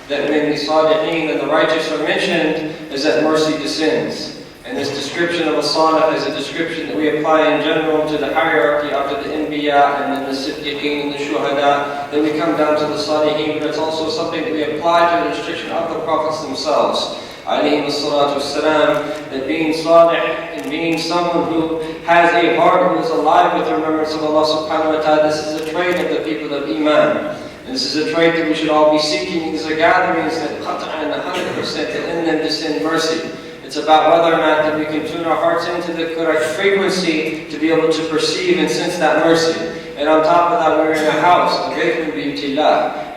That when the Salihin and the righteous are mentioned, is that mercy descends. And this description of a Salih is a description that we apply in general to the hierarchy after the Anbiya and then the Siddiqeen and the Shuhada. Then we come down to the Salihin, but it's also something that we apply to the restriction of the Prophets themselves. Alayhi salatu wassalam, that being Salih and being someone who has a heart who is alive with the remembrance of Allah subhanahu wa ta'ala, this is a trait of the people of Iman. And this is a trait that we should all be seeking. These are gatherings that 100% that in them descend mercy. It's about whether or not that we can tune our hearts into the correct frequency to be able to perceive and sense that mercy. And on top of that, we're in a house,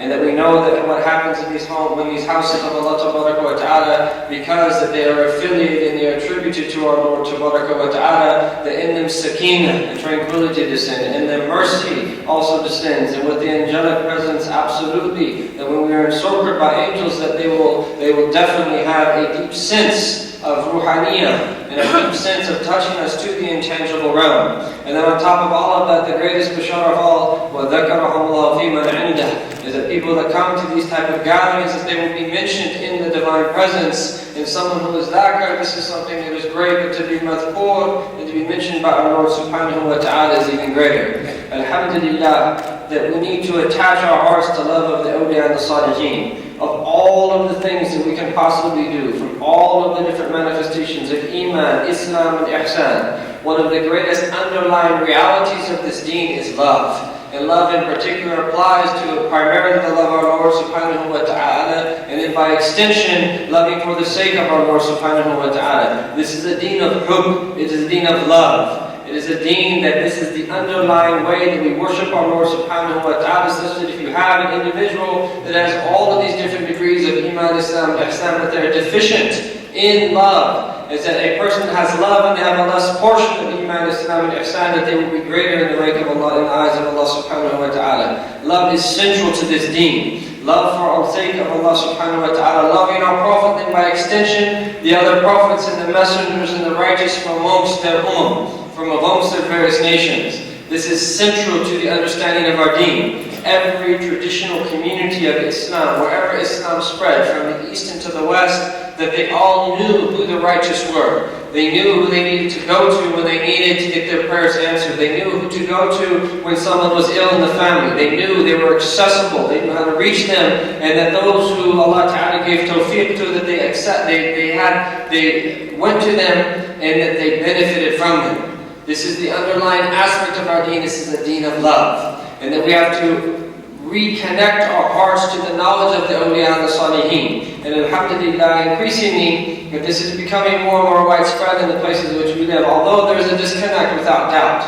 and that we know that what happens in these homes, when these houses of Allah Ta'ala, because that they are affiliated and they are attributed to our Lord Ta'ala, that in them sakinah and tranquility descend, and then mercy also descends, and with the angelic presence, absolutely, that when we are encircled by angels, that they will definitely have a deep sense of ruhaniyah, and a deep sense of touching us to the intangible realm. And then on top of all of that, the greatest bashar of all, وَذَكَرَهُمْ اللَّهُ فِي مَنْ عِنْدَهُ, is that people that come to these type of gatherings, that they will be mentioned in the divine presence. And someone who is dhakar, this is something that is great, but to be madhkur and to be mentioned by our Lord subhanahu wa ta'ala is even greater. Alhamdulillah, that we need to attach our hearts to love of the awliya and the salihin. Of all of the things that we can possibly do, from all of the different manifestations of Iman, Islam and Ihsan, one of the greatest underlying realities of this deen is love. And love in particular applies to primarily the love of our Lord subhanahu wa ta'ala, and then by extension, loving for the sake of our Lord subhanahu wa ta'ala. This is a deen of hub, it is a deen of love. It is a deen that this is the underlying way that we worship our Lord subhanahu wa ta'ala, such that if you have an individual that has all of these different degrees of Iman, Islam, Ihsan, but they're deficient in love, is that a person that has love and they have a less portion of Iman, Islam, and Ihsan, that they will be greater in the rank of Allah, in the eyes of Allah subhanahu wa ta'ala. Love is central to this deen. Love for the sake of Allah subhanahu wa ta'ala, loving our Prophet, and by extension, the other prophets and the messengers and the righteous from amongst their from amongst their various nations. This is central to the understanding of our deen. Every traditional community of Islam, wherever Islam spread, from the east into the west, that they all knew who the righteous were. They knew who they needed to go to when they needed to get their prayers answered. They knew who to go to when someone was ill in the family. They knew they were accessible. They knew how to reach them, and that those who Allah Ta'ala gave tawfiq to, that they went to them and that they benefited from them. This is the underlying aspect of our deen. This is a deen of love. And that we have to reconnect our hearts to the knowledge of the awliya and the salihin. And alhamdulillah, increasingly, this is becoming more and more widespread in the places in which we live. Although there is a disconnect without doubt,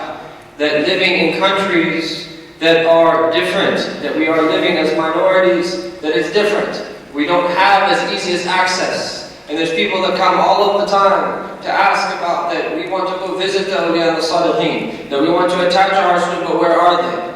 that living in countries that are different, that we are living as minorities, that it's different. We don't have as easy as access. And there's people that come all of the time to ask about that we want to go visit the awliya and the salihin, that we want to attach our hearts to them, but where are they?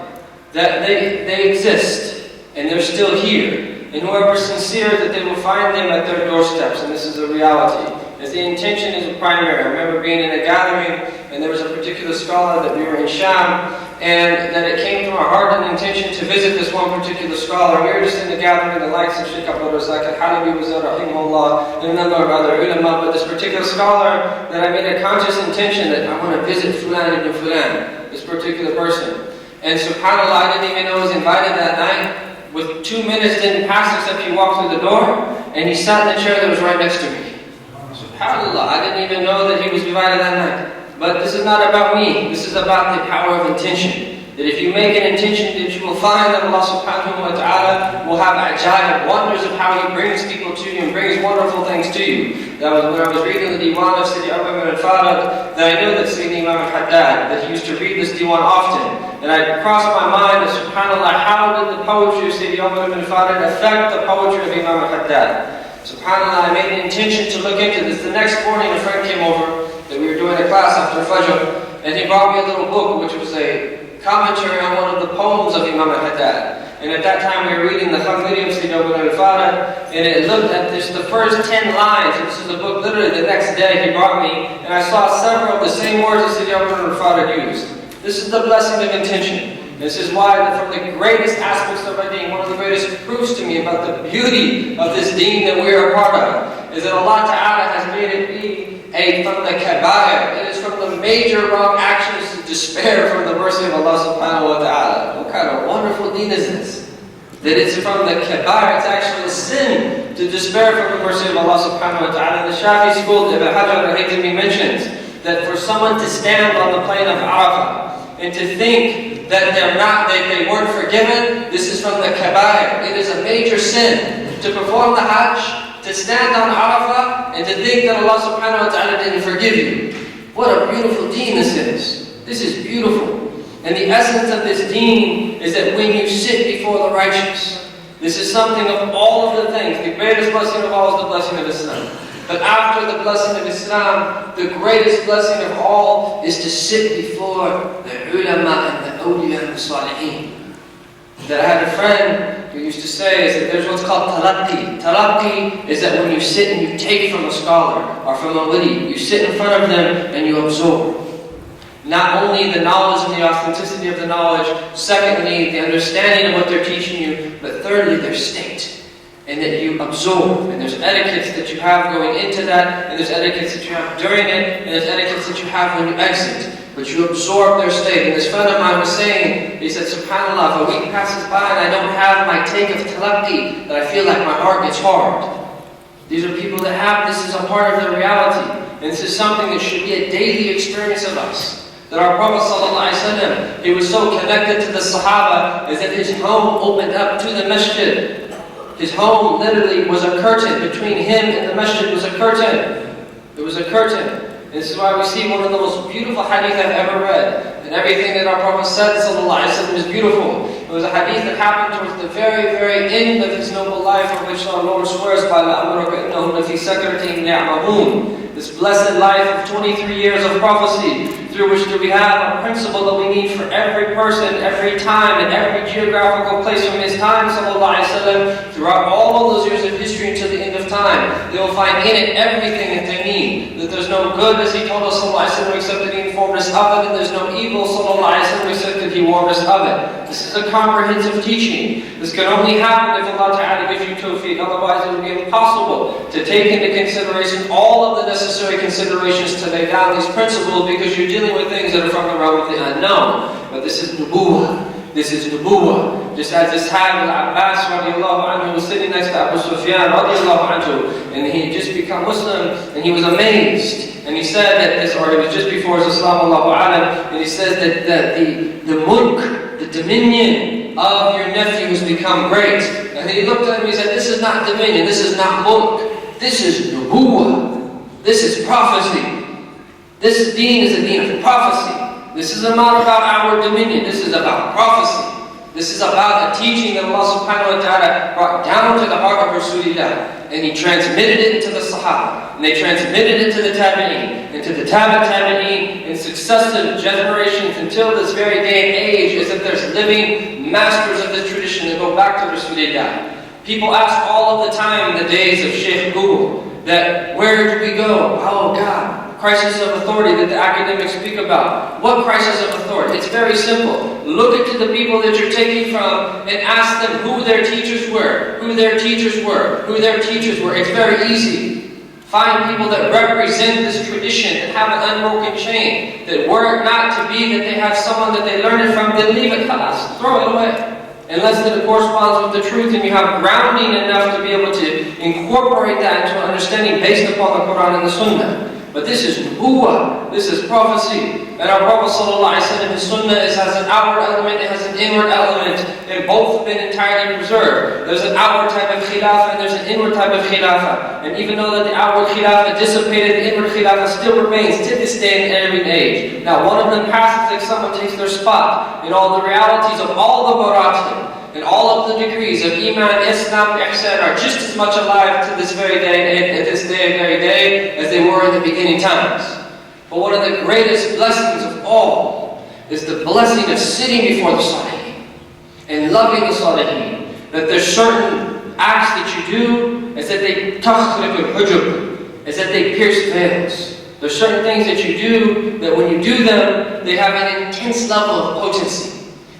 That they exist, and they're still here. And whoever is sincere, that they will find them at their doorsteps, and this is a reality. as the intention is primary. I remember being in a gathering, and there was a particular scholar that we were in Sham, and that it came from our heart and intention to visit this one particular scholar. We were just in the gathering, the likes of Shaykh Abdullah, al-Halabi was there, rahimahullah, and a number of other ulama, but this particular scholar, that I made a conscious intention that I want to visit Fulan ibn Fulan, this particular person. And subhanAllah, I didn't even know I was invited that night. With 2 minutes didn't pass except he walked through the door, and he sat in the chair that was right next to me. SubhanAllah, I didn't even know that he was invited that night. But this is not about me, this is about the power of intention. That if you make an intention, that you will find that Allah subhanahu wa ta'ala will have ajaib, wonders of how He brings people to you and brings wonderful things to you. That was when I was reading the Diwan of Sayyidi Baybba and Shaykh, that I knew that Sayyidi Imam al-Haddad, that he used to read this Diwan often. And I crossed my mind that subhanAllah, how did the poetry of Sayyidi Baybba and Shaykh affect the poetry of Imam al-Haddad? SubhanAllah, I made an intention to look into this. The next morning a friend came over, that we were doing a class after Fajr, and he brought me a little book which was a commentary on one of the poems of Imam al-Haddad. And at that time we were reading the Khwaja Zinda, and it looked at this, the first 10 lines, and this is the book literally the next day he brought me, and I saw several of the same words that Sayyidi used. This is the blessing of intention. This is why from the greatest aspects of our deen, one of the greatest proofs to me about the beauty of this deen that we are a part of, is that Allah Ta'ala has made it be from the kabair. It is from the major wrong actions to despair from the mercy of Allah Subhanahu wa Ta'ala. What kind of wonderful deen is this? That it's from the kabair, it's actually a sin to despair from the mercy of Allah Subhanahu wa Ta'ala. In the Shafi school, al-Hajj mentions that for someone to stand on the plain of Arafah and to think that they weren't forgiven, this is from the kabair. It is a major sin to perform the Hajj, to stand on Arafah, and to think that Allah subhanahu wa ta'ala didn't forgive you. What a beautiful deen this is. This is beautiful. And the essence of this deen is that when you sit before the righteous, this is something of all of the things. The greatest blessing of all is the blessing of Islam. But after the blessing of Islam, the greatest blessing of all is to sit before the ulama and the awliya and the salihin. That I had a friend who used to say is that there's what's called talaqi. Talaqi is that when you sit and you take from a scholar or from a wali, you sit in front of them and you absorb. Not only the knowledge and the authenticity of the knowledge, secondly, the understanding of what they're teaching you, but thirdly, their state. And that you absorb. And there's etiquettes that you have going into that, and there's etiquettes that you have during it, and there's etiquettes that you have when you exit. But you absorb their state. And this friend of mine was saying, he said, SubhanAllah, if a week passes by and I don't have my take of talaqi, that I feel like my heart gets hard. These are people that have, this is a part of their reality. And this is something that should be a daily experience of us. That our Prophet ﷺ, he was so connected to the Sahaba, is that his home opened up to the masjid. His home literally was a curtain. Between him and the masjid was a curtain. It was a curtain. And this is why we see one of the most beautiful hadith I've ever read. And everything that our Prophet said, sallallahu alaihi wasallam, is beautiful. It was a hadith that happened towards the very, very end of his noble life, of which our Lord swears by this blessed life of 23 years of prophecy, through which we have a principle that we need for every person, every time, and every geographical place from his time, sallallahu alaihi wasallam, throughout all of those years of history until the end of time. They will find in it everything that they need. That there's no good, as he told us, sallallahu alaihi wasallam, except that he informed us of it, and there's no evil, sallallahu alaihi wasallam, except that he warned us of it. This is a comprehensive teaching. This can only happen if Allah Ta'ala gives you tawfiq, otherwise it would be impossible to take into consideration all of the necessary considerations to lay down these principles, because you're dealing with things that are from the realm of the unknown. But this is nubuwah. This is nubuwah. Just as this Sahab al-Abbas radiallahu anhu was sitting next to Abu Sufyan radiallahu anhu, and he had just become Muslim, and he was amazed. And he said that this, or it was just before his Islam, Allahu Alam, and he says that the mulk, the dominion of your nephew has become great. And he looked at him and he said, this is not dominion, this is not mulk, this is nubuwah. This is prophecy. This deen is a deen of prophecy. This is not about our dominion. This is about prophecy. This is about a teaching that Allah subhanahu wa ta'ala brought down to the heart of Rasulullah. And He transmitted it to the Sahaba. And they transmitted it to the Tabi'een. And to the Tabi'een in successive generations until this very day and age, as if there's living masters of the tradition that go back to Rasulullah. People ask all of the time in the days of Sheikh Google, That where do we go? Oh God, crisis of authority that the academics speak about. What crisis of authority? It's very simple. Look into the people that you're taking from and ask them who their teachers were, who their teachers were, who their teachers were. It's very easy. Find people that represent this tradition, that have an unbroken chain, that were it not to be that they have someone that they learned it from, then leave it, khalas, throw it away. Unless that it corresponds with the truth and you have grounding enough to be able to incorporate that into understanding based upon the Quran and the Sunnah. But this is nubuwwah, this is prophecy. And our Prophet ﷺ, his Sunnah has an outward element, it has an inward element, and both have been entirely preserved. There's an outward type of khilafah and there's an inward type of khilafah. And even though that the outward khilafah dissipated, the inward khilafah still remains to this day in every age. Now one of them passes like someone takes their spot in all the realities of all the baratib. And all of the degrees of Iman, Islam, Ihsan are just as much alive to this very day, as they were in the beginning times. But one of the greatest blessings of all is the blessing of sitting before the Salihin and loving the Salihin. That there's certain acts that you do, is that they takhriq al-hujub, is that they pierce veils. There's certain things that you do that when you do them, they have an intense level of potency.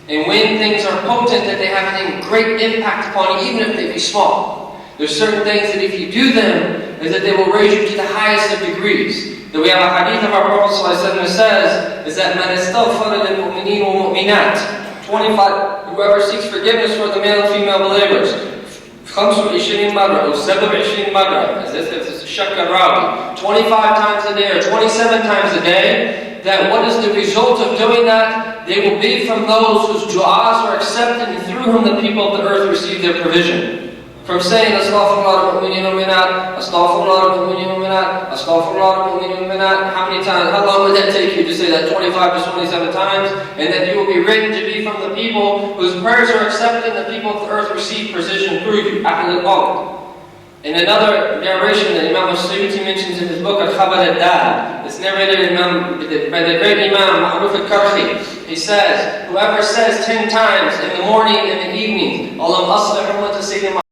And when things are potent, that they have a great impact upon you, even if they be small. There's certain things that if you do them, is that they will raise you to the highest of degrees. That we have a hadith of our Prophet ﷺ says, is that man istaghfara lil-mu'mineen wa-mu'minat. 25, whoever seeks forgiveness for the male and female believers. 25 marra, or 27 marra, as if it's a shakka rawi. 25 times a day, or 27 times a day. That what is the result of doing that? They will be from those whose du'as are accepted and through whom the people of the earth receive their provision. From saying, Astaghfirullah al-mu'minin al-minat, Astaghfirullah al-mu'minin al-minat, Astaghfirullah al-mu'minin al-minat. How many times? How long would that take you to say that 25 to 27 times? And then you will be written to be from the people whose prayers are accepted and the people of the earth receive precision through you. In another narration that Imam al-Suyuti mentions in his book, al-Khabar, it's narrated by the great Imam al-Qur'anic. He says, whoever says 10 times in the morning and the evening, Allah aslih ummata Sayyidina Muhammad,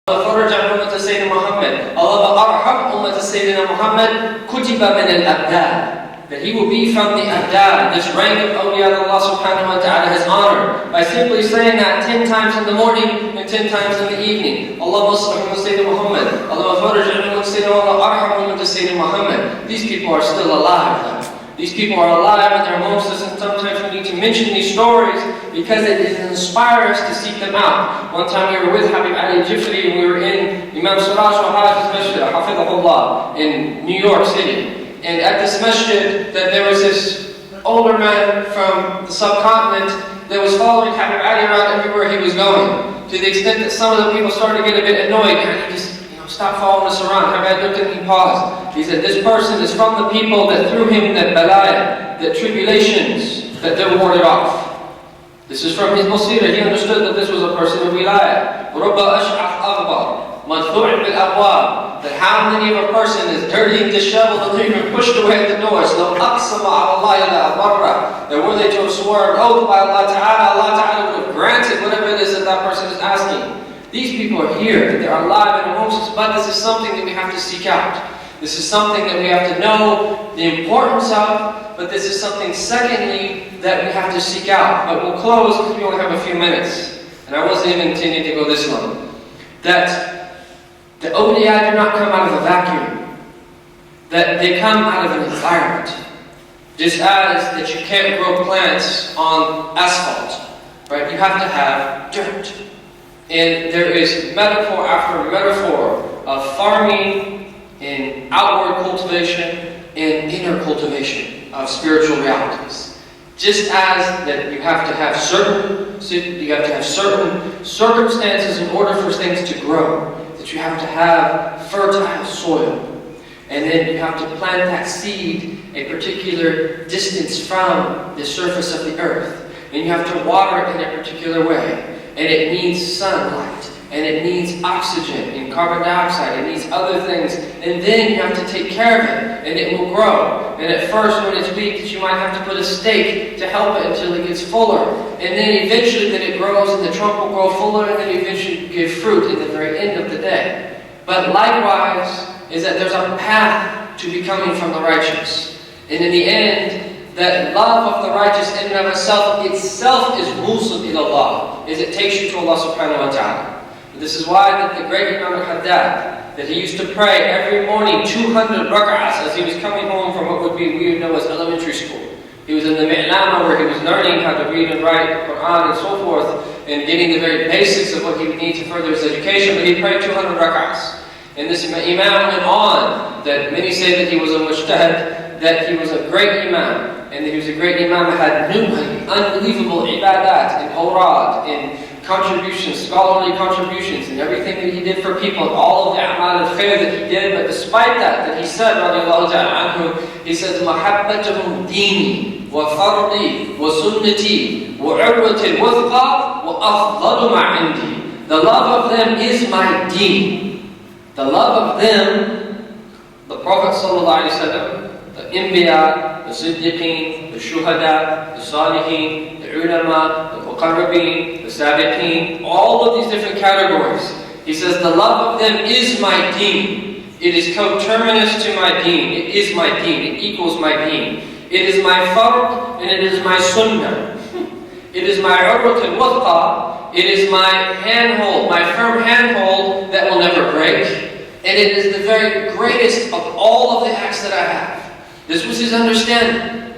Allah faraj ummata Sayyidina Muhammad, Allah arham ummata Sayyidina Muhammad, kutiba min al-abdal. That he will be from the abdal, this rank of awliya that Allah subhanahu wa ta'ala has honored. By simply saying that 10 times in the morning and 10 times in the evening. Allah aslih ummata Sayyidina Muhammad, Allah faraj ummata Sayyidina Muhammad, Allah arham ummata Sayyidina Muhammad. These people are still alive. These people are alive and they're amongst us, and sometimes we need to mention these stories because it inspires us to seek them out. One time we were with Habib Ali Jifri and we were in Imam Suraj Wahaj's Masjid, Hafidhahullah, in New York City. And at this masjid, that there was this older man from the subcontinent that was following Habib Ali around everywhere he was going. To the extent that some of the people started to get a bit annoyed. And he just, stop following us around. Habib looked at me and paused. He said, this person is from the people that through him that balaya, that tribulations, that they're warded off. This is from his basira. He understood that this was a person of wilayah. Rubba ash'af aghbar. Madfu'in bil abwab. That how many of a person is dirty and disheveled and even pushed away at the doors. No aqsama ala Allah ila barra. That were they to have sworn an oath by Allah Ta'ala would have granted whatever it is that that person is asking. These people are here, they're alive and amongst us, but this is something that we have to seek out. This is something that we have to know the importance of, but this is something, secondly, that we have to seek out. But we'll close because we only have a few minutes. And I wasn't even intending to go this long. That the awliya do not come out of a vacuum. That they come out of an environment. Just as that you can't grow plants on asphalt. Right? You have to have dirt. And there is metaphor after metaphor of farming and outward cultivation and inner cultivation of spiritual realities. Just as that you have to have certain circumstances in order for things to grow. That you have to have fertile soil. And then you have to plant that seed a particular distance from the surface of the earth. And you have to water it in a particular way. And it needs sunlight, and it needs oxygen and carbon dioxide, it needs other things, and then you have to take care of it, and it will grow. And at first when it's weak, you might have to put a stake to help it until it gets fuller. And then eventually that it grows, and the trunk will grow fuller, and then eventually give fruit at the very end of the day. But likewise, is that there's a path to becoming from the righteous. And in the end, that love of the righteous in and of itself is musul ilallah, is it takes you to Allah subhanahu wa ta'ala. This is why that the great Imam al-Haddad, that he used to pray every morning 200 rak'ahs as he was coming home from what we would know as elementary school. He was in the Mi'lama where he was learning how to read and write the Qur'an and so forth, and getting the very basics of what he would need to further his education, but he prayed 200 rak'ahs. And this Imam went on, that many say that he was a mujtahid, that he was a great Imam, and that he was a great Imam who had unbelievable ibadat and awrad and contributions, scholarly contributions, and everything that he did for people, all of the a'mal al-khair that he did. But despite that he said, radiallahu ta'ala anhu, he says, مَحَبَّتُهُمْ دِينِي وَفَرْضِي وَسُنَّتِي وَعُرْوَةِ الْوَثْقَى وَأَفْضَلُ مَا عِنْدِي. The love of them is my deen. The love of them, the Prophet sallallahu alaihi wasallam, the Anbiya, the Siddiqeen, the Shuhada, the Salihin, the Ulama, the Muqarrabeen, the Sabiqeen, all of these different categories. He says, the love of them is my deen. It is coterminous to my deen. It is my deen. It equals my deen. It is my fard and it is my sunnah. It is my urwat al-wathqa. It is my handhold, my firm handhold that will never break. And it is the very greatest of all of the acts that I have. This was his understanding,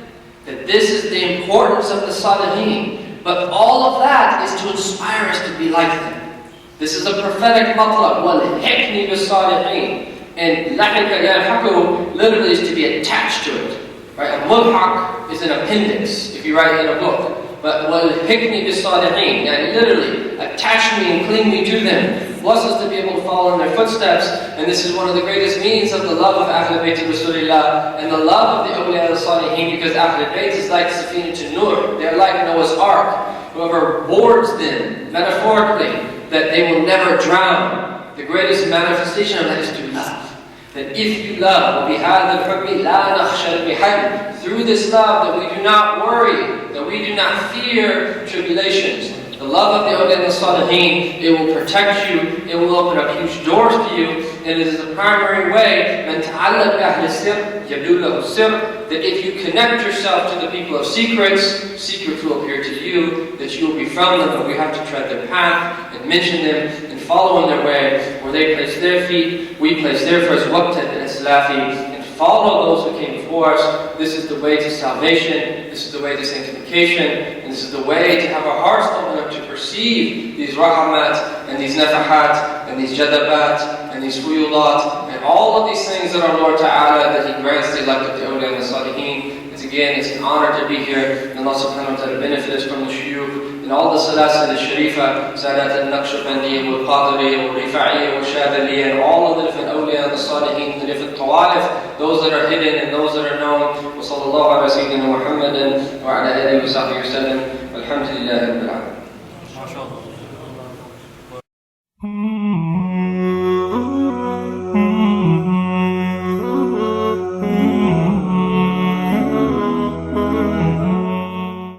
that this is the importance of the Salihin. But all of that is to inspire us to be like them. This is a prophetic matlab. وَالْحِقْنِ بِالصَّالِحِينَ. And لَحِكَ يَلْحَقُ literally is to be attached to it. Right? A mulhaq is an appendix, if you write in a book. But وَالْحِقْنِ بِالصَّالِحِينَ, and literally, attach me and cling me to them. Bless us to be able to follow in their footsteps. And this is one of the greatest means of the love of Ahlul Bayt Rasulullah and the love of the awliya al-Salihin, because Ahlul Bayt is like Safina to Nur. They're like Noah's Ark. Whoever boards them, metaphorically, that they will never drown. The greatest manifestation of that is to love. That if you love, through this love, that we do not worry, that we do not fear tribulations. The love of the awliya and the salihin, it will protect you, it will open up huge doors to you, and it is the primary way, that if you connect yourself to the people of secrets, secrets will appear to you, that you will be from them, but we have to tread their path, and mention them, and follow in their way, where they place their feet, we place their first waqt and islafi, and follow those who came before us. This is the way to salvation, this is the way to sanctification, and this is the way to have our hearts open up to perceive these rahamat, and these nafahat, and these jadabat, and these fuyulat, and all of these things that our Lord Ta'ala, that He grants the elect of the awliya and the salihin. Again, it's an honor to be here, and Allah subhanahu wa ta'ala benefit us from the shuyukh, and all the salasil al-sharifa, Sadat al-Naqshbandi, wal-Qadri, wal-Rifa'i, wal-Shadali, and all of the different awliya, the salihin, the different tawalif, those that are hidden and those that are known. Wa sallallahu ala sayyidina Muhammadin wa ala alihi wa sahbihi wa sallam. Alhamdulillah.